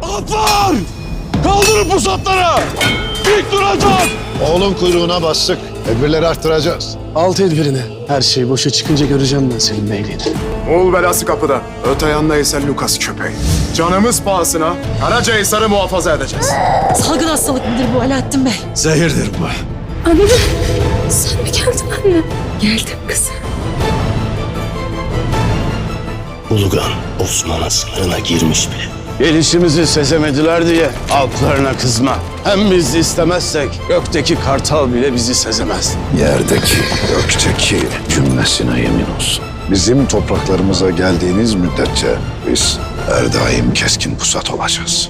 Atlar! Kaldırın pusatları! Dik duracağız! Oğlun kuyruğuna bastık. Tedbirleri arttıracağız. Al tedbirini. Her şey boşa çıkınca göreceğim ben senin beyliğini. Oğul belası kapıda. Öte yanda ise Lukas köpeği. Canımız pahasına Karacahisar'ı muhafaza edeceğiz. Salgın hastalık mıdır bu Alaaddin Bey? Zehirdir bu. Anne, sen mi geldin anne? Geldim kızım. Ulugan Osman'a sınırına girmiş bile. Gelişimizi sezemediler diye altlarına kızma. Hem biz istemezsek gökteki kartal bile bizi sezemez. Yerdeki, gökteki cümlesine yemin olsun. Bizim topraklarımıza geldiğiniz müddetçe biz her daim keskin pusat olacağız.